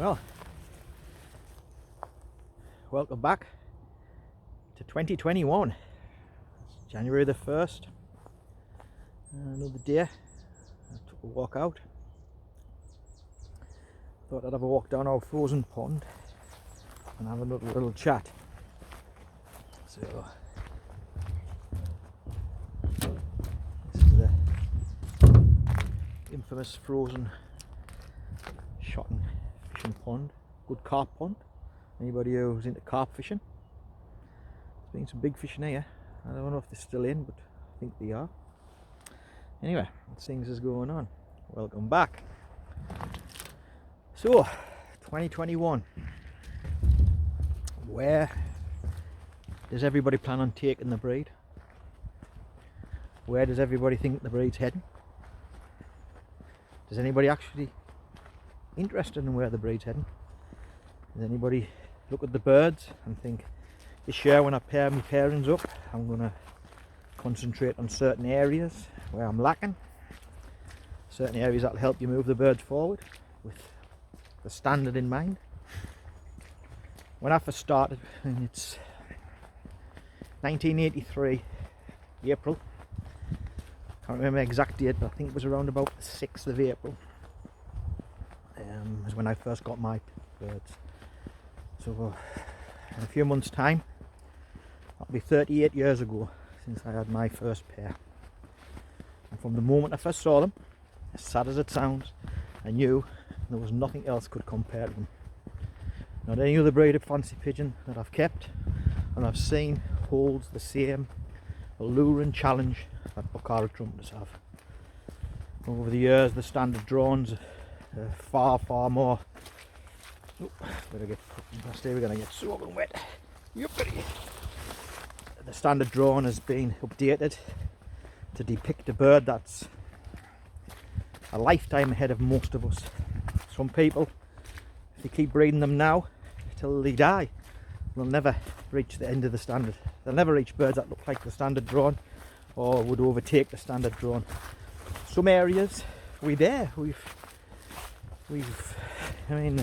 Well, welcome back to 2021. It's January the 1st. Another day. I took a walk out. Thought I'd have a walk down our frozen pond and have another little chat. So this is the infamous frozen shotting fishing pond, good carp pond. Anybody who's into carp fishing, there's been some big fish in here. I don't know if they're still in, but I think they are. Anyway, things is going on. Welcome back. So 2021, where does everybody plan on taking the breed? Where does everybody think the breed's heading? Does anybody actually interested in where the breed's heading? Does anybody look at the birds and think, this year when I pair my pairings up, I'm going to concentrate on certain areas where I'm lacking, certain areas that will help you move the birds forward with the standard in mind? When I first started, and it's 1983 April, can't remember the exact date, but I think it was around about the 6th of April was when I first got my birds. So in a few months time, that'll be 38 years ago since I had my first pair. And from the moment I first saw them, as sad as it sounds, I knew there was nothing else could compare to them. Not any other breed of fancy pigeon that I've kept and I've seen holds the same allure and challenge that Bokhara trumpeters have. Over the years, the standard drones are far more. Oh, better get past here, we're going to get soaking wet. Yuppity. The standard drone has been updated to depict a bird that's a lifetime ahead of most of us. Some people, if they keep breeding them now till they die, they'll never reach the end of the standard. They'll never reach birds that look like the standard drone or would overtake the standard drone. Some areas we're there. I mean,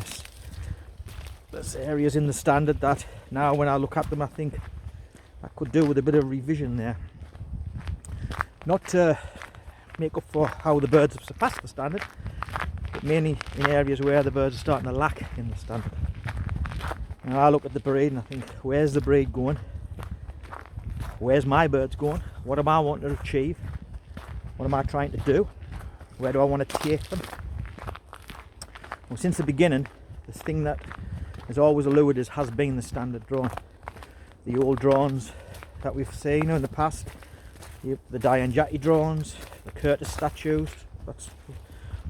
there's areas in the standard that now when I look at them I think I could do with a bit of revision there. Not to make up for how the birds have surpassed the standard, but mainly in areas where the birds are starting to lack in the standard. Now I look at the breed and I think, where's the breed going? Where's my birds going? What am I wanting to achieve? What am I trying to do? Where do I want to take them? Well, since the beginning, this thing that has always allured us has been the standard drone. The old drones that we've seen in the past, the Dianjati drones, the Curtis statues. That's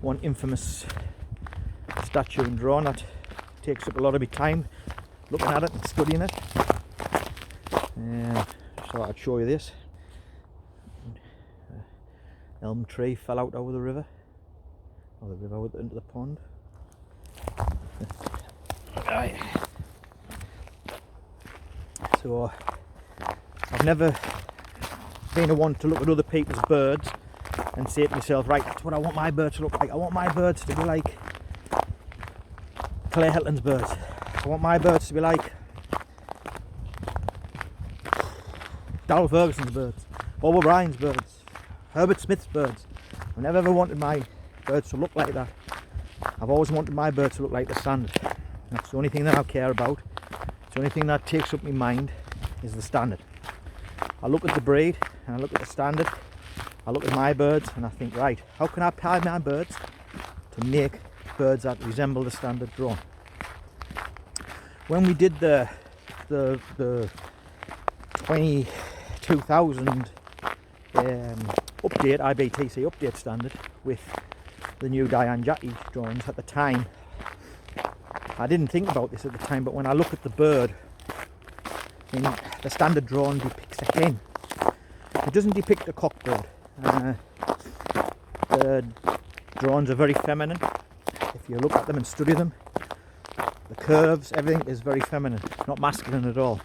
one infamous statue and drone that takes up a lot of my time looking at it and studying it. So I'd show you this. Elm tree fell out over the river, or the river into the pond. Right. So I've never been a one to look at other people's birds and say to myself, right, that's what I want my birds to look like. I want my birds to be like Claire Hetland's birds. I want my birds to be like Darrell Ferguson's birds, Bob O'Brien's birds, Herbert Smith's birds. I've never ever wanted my birds to look like that. I've always wanted my birds to look like the standard. That's the only thing that I care about. It's the only thing that takes up my mind is the standard. I look at the breed and I look at the standard. I look at my birds and I think, right, how can I pair my birds to make birds that resemble the standard drone? When we did the 2000 update, IBTC update standard with the new Dianjati drones at the time, I didn't think about this at the time, but when I look at the bird, the standard drone depicts a hen. It doesn't depict a cock bird. The drones are very feminine. If you look at them and study them, the curves, everything is very feminine, not masculine at all.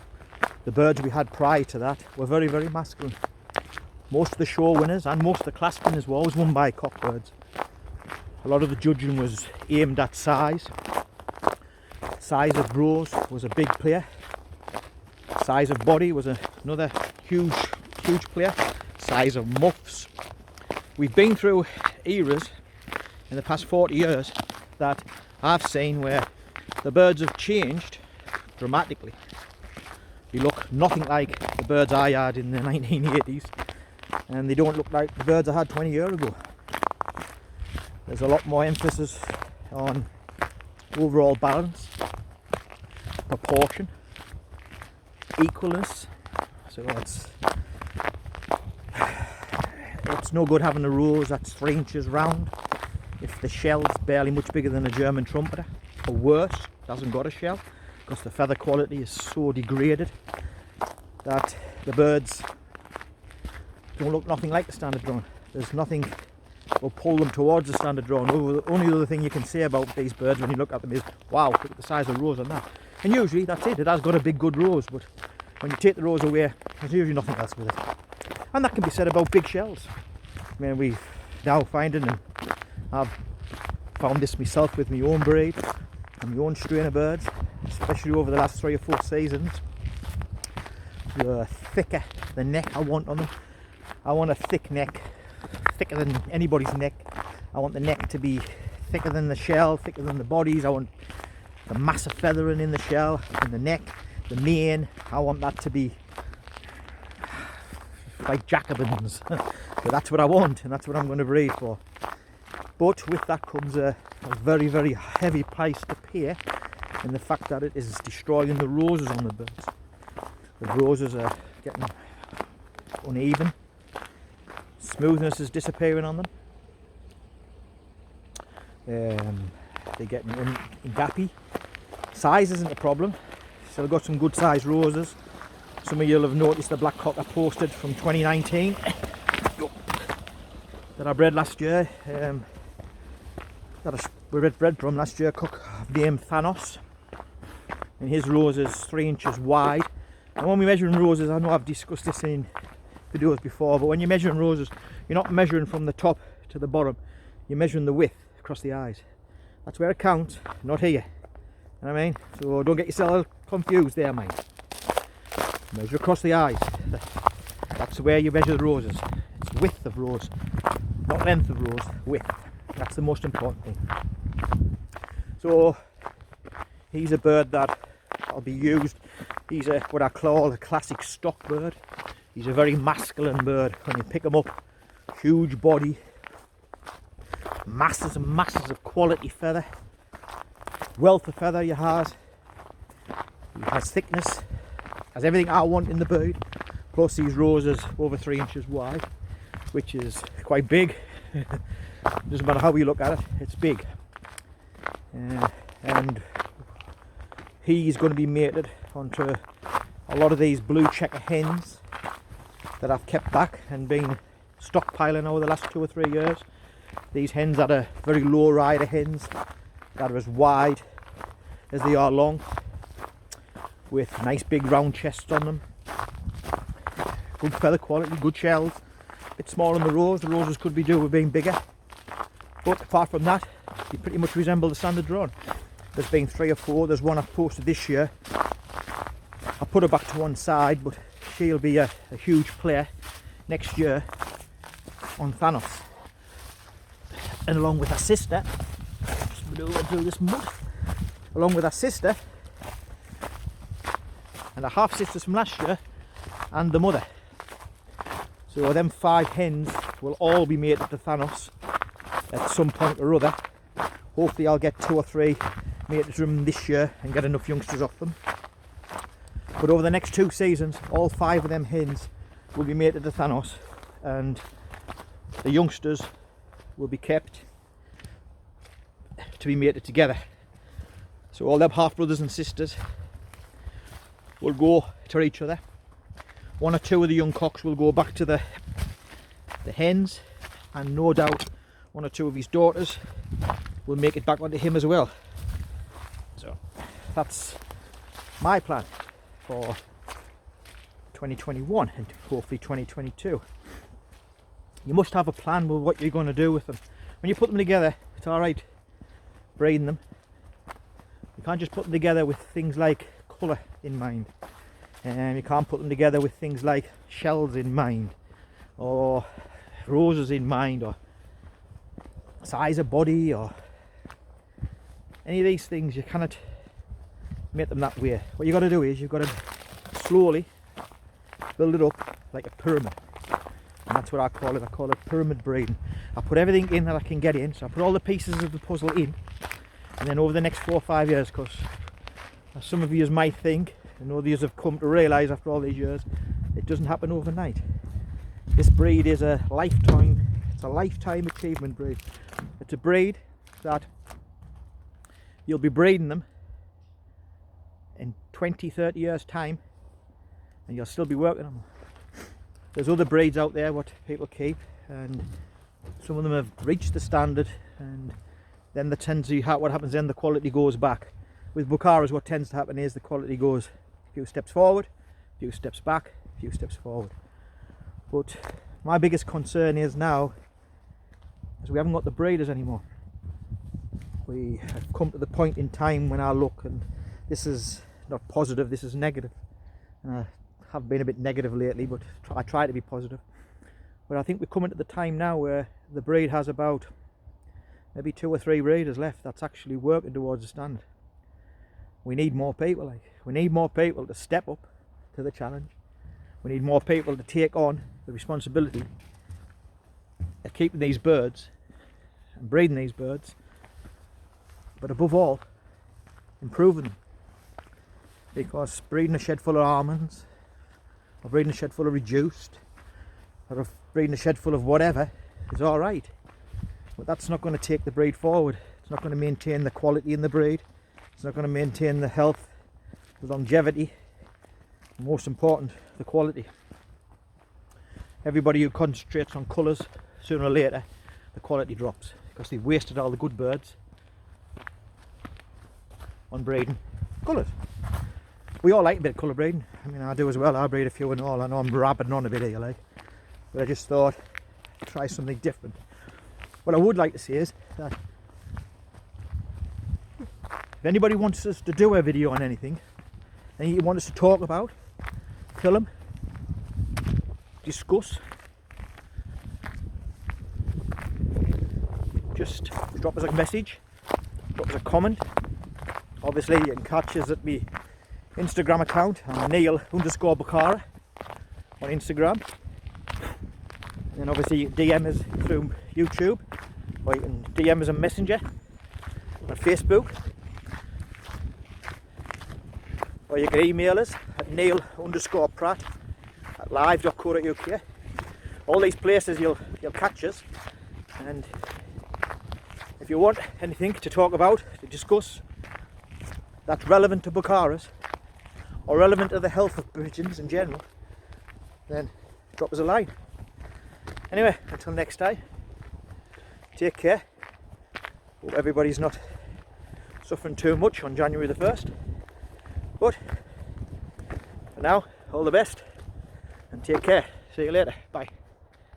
The birds we had prior to that were very, very masculine. Most of the show winners and most of the class winners were always won by cock birds. A lot of the judging was aimed at size, Size of rows was a big player. Size of body was another huge player. Size of muffs. We've been through eras in the past 40 years that I've seen where the birds have changed dramatically. They look nothing like the birds I had in the 1980s, and they don't look like the birds I had 20 years ago. There's a lot more emphasis on overall balance, proportion, equalness. So it's no good having a rose that's 3 inches round if the shell's barely much bigger than a German trumpeter, or worse, hasn't got a shell, because the feather quality is so degraded that the birds don't look nothing like the standard drone. There's nothing will pull them towards the standard drone. The only other thing you can say about these birds when you look at them is, wow, look at the size of the rose on that. And usually that's it, it has got a big good rose, but when you take the rose away, there's usually nothing else with it. And that can be said about big shells. I mean, we've now finding them. I've found this myself with my own breed and my own strain of birds, especially over the last 3 or 4 seasons. The thicker the neck I want on them. I want a thick neck, thicker than anybody's neck. I want the neck to be thicker than the shell, thicker than the bodies. I want the massive feathering in the shell, in the neck, the mane. I want that to be like Jacobins. So that's what I want, and that's what I'm going to breed for. But with that comes a very, very heavy price to pay, in the fact that it is destroying the roses on the birds. The roses are getting uneven, smoothness is disappearing on them, they're getting gappy. Size isn't a problem, still got some good sized roses. Some of you'll have noticed the black cock I posted from 2019 that I bred last year, we bred from last year, cock named Thanos, and his rose is 3 inches wide. And when we're measuring roses, I know I've discussed this in videos before, but when you're measuring roses, you're not measuring from the top to the bottom, you're measuring the width across the eyes. That's where it counts, not here. You know what I mean? So don't get yourself confused there, mate. Measure across the eyes. That's where you measure the roses. It's width of rose, not length of rose, width. That's the most important thing. So he's a bird that will be used. He's what I call a classic stock bird. He's a very masculine bird. When you pick him up, huge body, masses and masses of quality feather, wealth of feather he has. He has thickness, has everything I want in the bird. Plus these roses over 3 inches wide, which is quite big. Doesn't matter how you look at it, it's big. And he's going to be mated onto a lot of these blue checker hens that I've kept back and been stockpiling over the last 2 or 3 years. These hens that are very low rider hens, that are as wide as they are long, with nice big round chests on them, good feather quality, good shells. A bit small on the roses could be due with being bigger, but apart from that, they pretty much resemble the standard drone. There's been 3 or 4, there's one I've posted this year. I put her back to one side, but she'll be a huge player next year on Thanos. And along with her sister, just maneuver through this mud, along with her sister and her half sisters from last year and the mother. So them 5 hens will all be mated to Thanos at some point or other. Hopefully I'll get 2 or 3 mated to them this year and get enough youngsters off them. But over the next 2 seasons, all 5 of them hens will be mated to Thanos, and the youngsters will be kept to be mated together. So all them half brothers and sisters will go to each other. 1 or 2 of the young cocks will go back to the hens, and no doubt 1 or 2 of his daughters will make it back onto him as well. So that's my plan for 2021 and hopefully 2022. You must have a plan with what you're going to do with them. When you put them together, it's alright breeding them, can't just put them together with things like colour in mind. You can't put them together with things like shells in mind, or roses in mind, or size of body, or any of these things. You cannot make them that way. What you've got to do is you've got to slowly build it up like a pyramid, and that's what I call it. I call it pyramid breeding. I put everything in that I can get in, so I put all the pieces of the puzzle in, and then over the next 4 or 5 years, because as some of you might think, and others have come to realise after all these years, it doesn't happen overnight. This breed is a lifetime, it's a lifetime achievement breed. It's a breed that you'll be breeding them in 20, 30 years time, and you'll still be working on them. There's other breeds out there what people keep, and some of them have reached the standard, and then what happens then, the quality goes back. With Bokharas, what tends to happen is the quality goes a few steps forward, a few steps back, a few steps forward. But my biggest concern is now is we haven't got the breeders anymore. We have come to the point in time when I look, and this is not positive, this is negative. And I have been a bit negative lately, but I try to be positive. But I think we're coming to the time now where the breed has about maybe 2 or 3 breeders left that's actually working towards the standard. We need more people. We need more people to step up to the challenge. We need more people to take on the responsibility of keeping these birds and breeding these birds, but above all, improving them. Because breeding a shed full of almonds, or breeding a shed full of reduced, or breeding a shed full of whatever is all right, but that's not going to take the breed forward. It's not going to maintain the quality in the breed. It's not going to maintain the health, the longevity, and most important, the quality. Everybody who concentrates on colours, sooner or later the quality drops, because they've wasted all the good birds on breeding colours. We all like a bit of colour breeding. I mean, I do as well. I breed a few and all. I know I'm rabbiting on a bit here, but I just thought I'd try something different. What I would like to say is that if anybody wants us to do a video on anything, and you want us to talk about, film, discuss, just drop us a message, drop us a comment. Obviously you can catch us at my Instagram account. I'm Neil_Bokhara on Instagram, and then obviously you can DM us through YouTube, or you can DM us a messenger on Facebook, or you can email us at neil_pratt@live.co.uk. All these places you'll catch us, and if you want anything to talk about, to discuss, that's relevant to Bokharas or relevant to the health of pigeons in general, then drop us a line. Anyway, until next time, take care. Hope everybody's not suffering too much on January the 1st. But for now, all the best and take care. See you later. Bye.